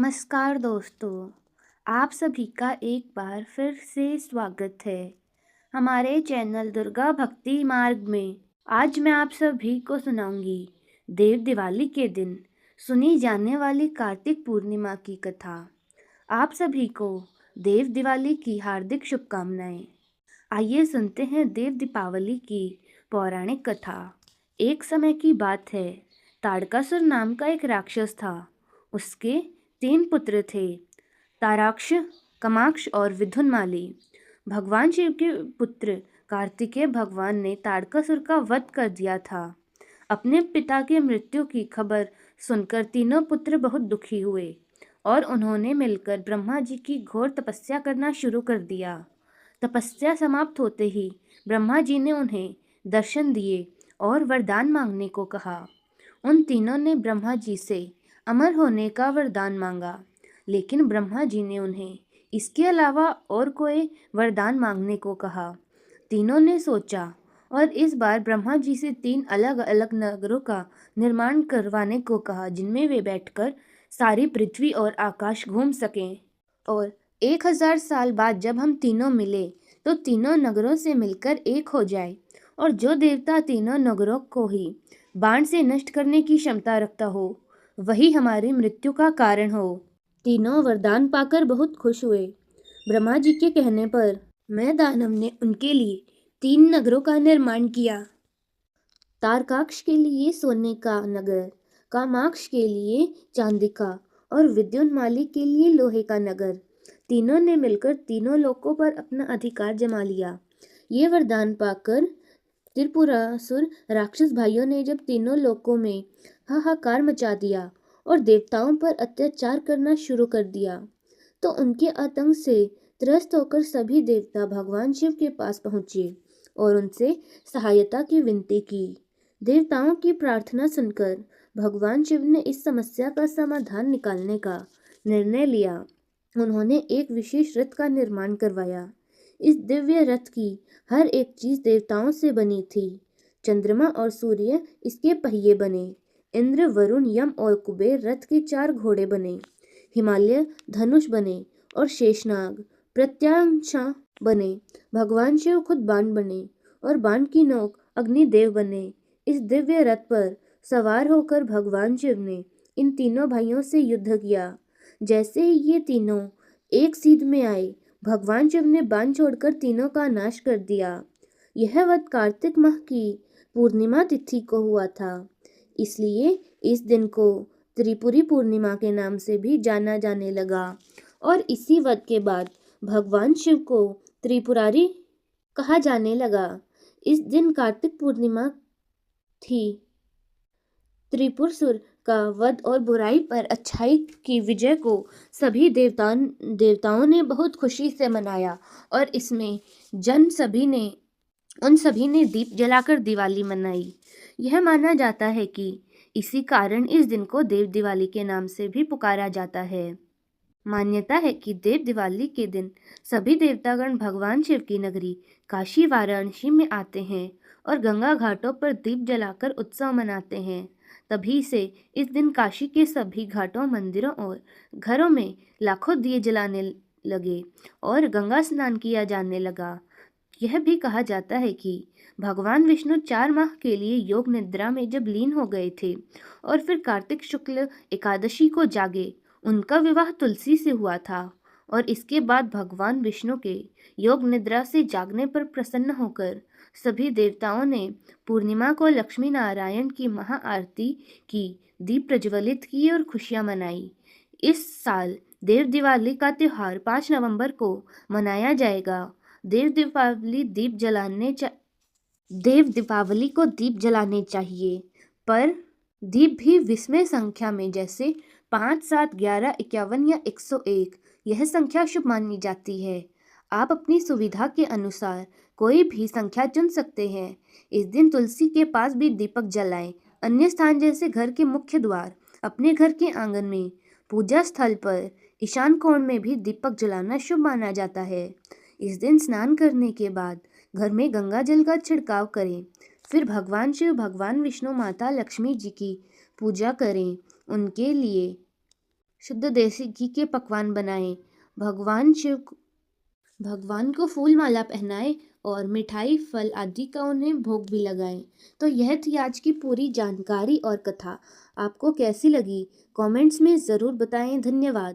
नमस्कार दोस्तों, आप सभी का एक बार फिर से स्वागत है हमारे चैनल दुर्गा भक्ति मार्ग में। आज मैं आप सभी को सुनाऊंगी देव दिवाली के दिन सुनी जाने वाली कार्तिक पूर्णिमा की कथा। आप सभी को देव दिवाली की हार्दिक शुभकामनाएं। आइए सुनते हैं देव दीपावली की पौराणिक कथा। एक समय की बात है, ताड़कासुर नाम का एक राक्षस था। उसके 3 पुत्र थे, ताराक्ष, कमाक्ष और विधुनमाली। भगवान शिव के पुत्र कार्तिकेय भगवान ने ताड़कासुर का वध कर दिया था। अपने पिता की मृत्यु की खबर सुनकर तीनों पुत्र बहुत दुखी हुए और उन्होंने मिलकर ब्रह्मा जी की घोर तपस्या करना शुरू कर दिया। तपस्या समाप्त होते ही ब्रह्मा जी ने उन्हें दर्शन दिए और वरदान मांगने को कहा। उन तीनों ने ब्रह्मा जी से अमर होने का वरदान मांगा, लेकिन ब्रह्मा जी ने उन्हें इसके अलावा और कोई वरदान मांगने को कहा। तीनों ने सोचा और इस बार ब्रह्मा जी से 3 अलग अलग नगरों का निर्माण करवाने को कहा, जिनमें वे बैठकर सारी पृथ्वी और आकाश घूम सकें। और 1000 साल बाद जब हम तीनों मिले तो तीनों नगरों से मिलकर एक हो जाए, और जो देवता तीनों नगरों को ही बाण से नष्ट करने की क्षमता रखता हो वही हमारी मृत्यु का कारण हो। तीनों वरदान पाकर बहुत खुश हुए। ब्रह्मा जी के कहने पर मैं दानव ने उनके लिए 3 नगरों का निर्माण किया। तारकाक्ष के लिए सोने का नगर, कामाक्ष के लिए चांदी का और विद्युन्माली के लिए लोहे का नगर। तीनों ने मिलकर तीनों लोकों पर अपना अधिकार जमा लिया। ये वरदान पाकर त्रिपुरासुर राक्षस भाइयों ने जब तीनों लोकों में हाहाकार मचा दिया और देवताओं पर अत्याचार करना शुरू कर दिया, तो उनके आतंक से त्रस्त होकर सभी देवता भगवान शिव के पास पहुंचे और उनसे सहायता की विनती की। देवताओं की प्रार्थना सुनकर भगवान शिव ने इस समस्या का समाधान निकालने का निर्णय लिया। उन्होंने एक विशेष रथ का निर्माण करवाया। इस दिव्य रथ की हर एक चीज देवताओं से बनी थी। चंद्रमा और सूर्य इसके पहिए बने। इंद्र, वरुण, यम और कुबेर रथ के 4 घोड़े बने। हिमालय धनुष बने और शेषनाग प्रत्यांशा बने। भगवान शिव खुद बाण बने और बाण की नोक अग्निदेव बने। इस दिव्य रथ पर सवार होकर भगवान शिव ने इन तीनों भाइयों से युद्ध किया। जैसे ही ये तीनों एक सीध में आए, भगवान शिव ने बाण छोड़कर तीनों का नाश कर दिया। यह वध कार्तिक माह की पूर्णिमा तिथि को हुआ था, इसलिए इस दिन को त्रिपुरी पूर्णिमा के नाम से भी जाना जाने लगा। और इसी वध के बाद भगवान शिव को त्रिपुरारी कहा जाने लगा। इस दिन कार्तिक पूर्णिमा थी। त्रिपुरासुर का वध और बुराई पर अच्छाई की विजय को सभी देवताओं ने बहुत खुशी से मनाया, और इसमें उन सभी ने दीप जलाकर दिवाली मनाई। यह माना जाता है कि इसी कारण इस दिन को देव दिवाली के नाम से भी पुकारा जाता है। मान्यता है कि देव दिवाली के दिन सभी देवतागण भगवान शिव की नगरी काशी वाराणसी में आते हैं और गंगा घाटों पर दीप जलाकर उत्सव मनाते हैं। तभी से इस दिन काशी के सभी घाटों, मंदिरों और घरों में लाखों दिए जलाने लगे और गंगा स्नान किया जाने लगा। यह भी कहा जाता है कि भगवान विष्णु 4 माह के लिए योग निद्रा में जब लीन हो गए थे और फिर कार्तिक शुक्ल एकादशी को जागे, उनका विवाह तुलसी से हुआ था। और इसके बाद भगवान विष्णु के योग निद्रा से जागने पर प्रसन्न होकर सभी देवताओं ने पूर्णिमा को लक्ष्मी नारायण की महाआरती की, दीप प्रज्वलित किए और खुशियां मनाई। इस साल देव दिवाली का त्योहार 5 नवंबर को मनाया जाएगा। देव दीपावली को दीप जलाने चाहिए, पर दीप भी विस्मय संख्या में, जैसे 5, 7, 11, 51 या 101। यह संख्या शुभ मानी जाती है। आप अपनी सुविधा के अनुसार कोई भी संख्या चुन सकते हैं। इस दिन तुलसी के पास भी दीपक जलाएं। अन्य स्थान जैसे घर के मुख्य द्वार, अपने घर के आंगन में, पूजा स्थल पर, ईशान कोण में भी दीपक जलाना शुभ माना जाता है। इस दिन स्नान करने के बाद घर में गंगा जल का छिड़काव करें। फिर भगवान शिव, भगवान विष्णु, माता लक्ष्मी जी की पूजा करें। उनके लिए शुद्ध देसी घी के पकवान बनाएं, भगवान को फूल माला पहनाएं और मिठाई, फल आदि का उन्हें भोग भी लगाएं। तो यह थी आज की पूरी जानकारी और कथा। आपको कैसी लगी? कमेंट्स में ज़रूर बताएं। धन्यवाद।